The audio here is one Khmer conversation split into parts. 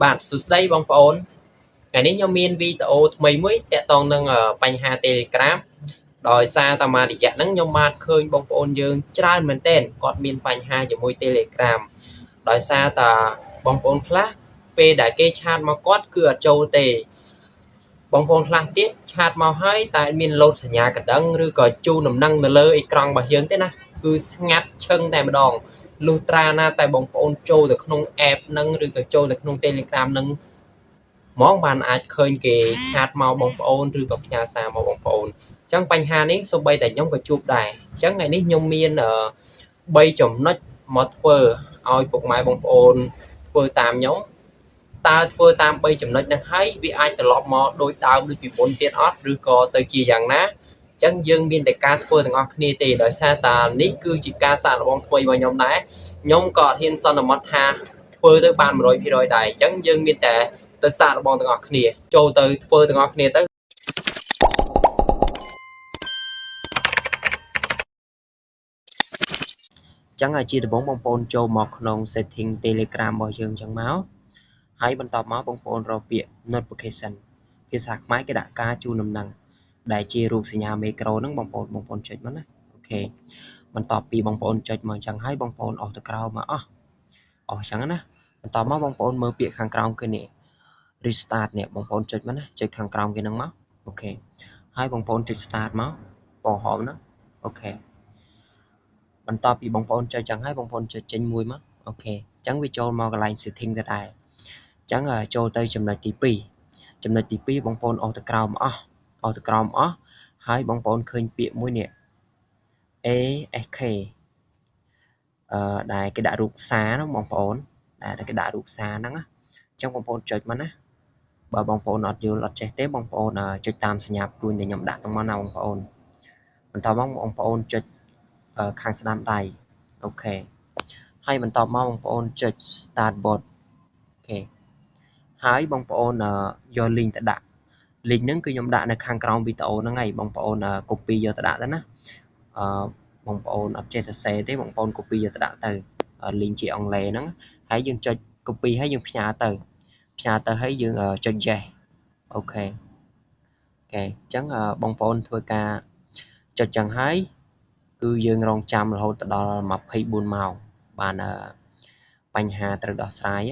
បាទសួស្តីបងប្អូនថ្ងៃនេះខ្ញុំមានវីដេអូថ្មីមួយទាក់ទងនឹងបញ្ហា Telegram ដោយសារតែមួយរយៈហ្នឹងខ្ញុំបានឃើញបងប្អូនយើងច្រើនមែនទែនគាត់មានបញ្ហាជាមួយ Telegram ដោយសារតែបងប្អូនខ្លះពេលដែលគេឆាតមកគាត់គឺអត់ចូលទេបងប្អូនខ្លះទៀតឆាតមកហើយតែមានលោតសញ្ញាកណ្ដឹងឬក៏ជូនដំណឹងនៅលើអេក្រង់របស់យើងទេណាគឺស្ងាត់ឈឹងតែម្ដងលុះត្រាណាតែបងប្អូនចូលទៅក្នុង app ហ្នឹងឬក៏ចូលទៅក្នុង Telegram ហ្នឹងហ្មងបានអាចឃើញគេឆាតមកបងប្អូនឬក៏ផ្ញើសារមកបងប្អូនអញ្ចឹងបញ្ហានេះសូម្បីតែខ្ញុំក៏ជួបដែរអញ្ចឹងថ្ងៃនេះខ្ញុំមាន3ចំណុចមកធ្វើឲ្យពុកម៉ែបងប្អូនធ្វើតាមខ្ញុំតើធ្វើតាម3ចំណុចហ្នឹងហើយវាអាចត្រឡប់មកដូចដើមដូចពីមុនទៀតអត់ឬក៏ទៅជាយ៉ាងណាអញ្ចឹងយើងមានតែការធ្វើទាំងអស់គ្នាទេដោយសារតានេះគឺជាការសាកល្បងថ្មីរបស់ខ្ញុំដែរខ្ញុំក៏អត់ហ៊ានសន្មត់ថាធ្វើទៅបាន 100% ដែរអញ្ចឹងយើងមានតែទៅសាកល្បងទាំងអស់គ្នាចូលទៅធ្វើទាំងអស់គ្នាទៅចឹងជាដំបូងបងប្អូនចូលមកក្នុង setting Telegram របស់យើងចឹងមកហើយបន្ទាប់មកបងប្អូនរកពាក្យ notification ភាសាខ្មែរគេដាក់ការជូនដំណឹងដែលជារូបសញ្ញាមេក្រូហ្នឹងបងប្អូនចុចមកណាអូខេបន្ទាប់ពីបងប្អូនចុចមកចឹងហើយបងប្អូនអស់ទៅក្រោមមកអស់ចឹងណាបន្ទាប់មកបងប្អូនមើលពាក្យខាងក្រោមគឺនេះ restart នេះបងប្អូនចុចមកណាចុចខាងក្រោមគេហ្នឹងមកអូខេហើយបងប្អូនចុច start មកបង្ហោមហ្នឹងអូខេបន្ទាប់ពីបងប្អូនចុចចឹងហើយបងប្អូនចុចចេញមួយមកអូខេអញ្ចឹងវាចូលមកកន្លែង setting ទៅដែរអញ្ចឹងចូលទៅចំណុចទី2ចំណុចទី2បងប្អូនអស់ទៅក្រោមអស់ហើយបងប្អូនឃើញពាក្យមួយនេះ ASK ដែលគេដាក់រូបសារហ្នឹងបងប្អូនដែលគេដាក់រូបសារហ្នឹងអញ្ចឹងបងប្អូនចុចមកណាបើបងប្អូនអត់យល់អត់ចេះទេបងប្អូនចុចតាមសញ្ញាព្រួយដែលខ្ញុំដាក់ហ្នឹងមកណាបងប្អូនបន្តមកបងប្អូនចុចខាងស្ដាំដៃអូខេហើយបន្តមកបងប្អូនចុច start bot អូខេហើយបងប្អូនយក link ទៅដាក់ link ហ្នឹងគឺខ្ញុំដាក់នៅខាងក្រោមវីដេអូហ្នឹងហើយបងប្អូន copy យកទៅដាក់ទៅណាបងប្អូនអត់ចេះសរសេរទេបងប្អូន copy យកទៅដាក់ទៅ link ជាអង់គ្លេសហ្នឹងហើយយើងចុច copy ហើយយើងផ្ញើទៅហើយយើងចុច yes អូខេអញ្ចឹងបងប្អូនធ្វើការចុចចឹងហើយគឺយើងរងចាំរហូតដល់24ម៉ោងបានបញ្ហាត្រូវដោះស្រាយ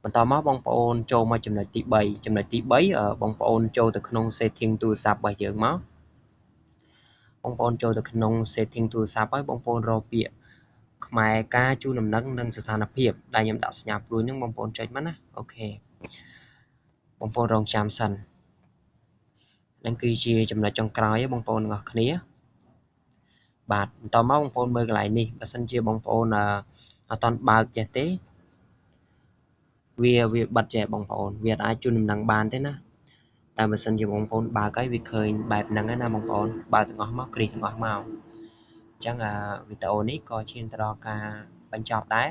បន្តមកបងប្អូនចូលមកចំណុចទី3ចំណុចទី3បងប្អូនចូលទៅក្នុង setting ទូរស័ព្ទរបស់យើងមកបងប្អូនចូលទៅក្នុង setting ទូរស័ព្ទហើយបងប្អូនរកពាក្យខ្មែរការជូនដំណឹងនិងស្ថានភាពដែលខ្ញុំដាក់សញ្ញាព្រួយហ្នឹងបងប្អូនចុចមកណាអូខេបងប្អូនរងចាំសិននឹងគឺជាចំណុចចុងក្រោយបងប្អូនទាំងអស់គ្នាបាទបន្តមកបងប្អូនមើលកន្លែងនេះបើសិនជាបងប្អូនអត់តន់បើកចេះទេវាបិទចេះបងប្អូនវាអាចជូនដំណឹងបានទេណាតែបើសិនជាបងប្អូនបើកហើយវាឃើញបែបហ្នឹងណាបងប្អូនបើកទាំងអស់មកគ្រីសទាំងអស់មកអញ្ចឹងវីដេអូនេះក៏ឈានទៅដល់ការបញ្ចប់ដែរ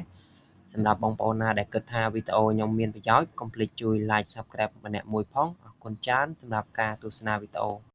សម្រាប់បងប្អូនណាដែលគិតថាវីដេអូខ្ញុំមានប្រយោជន៍កុំភ្លេចជួយ like subscribe ម្នាក់មួយផងអរគុណច្រើនសម្រាប់ការទស្សនាវីដេអូ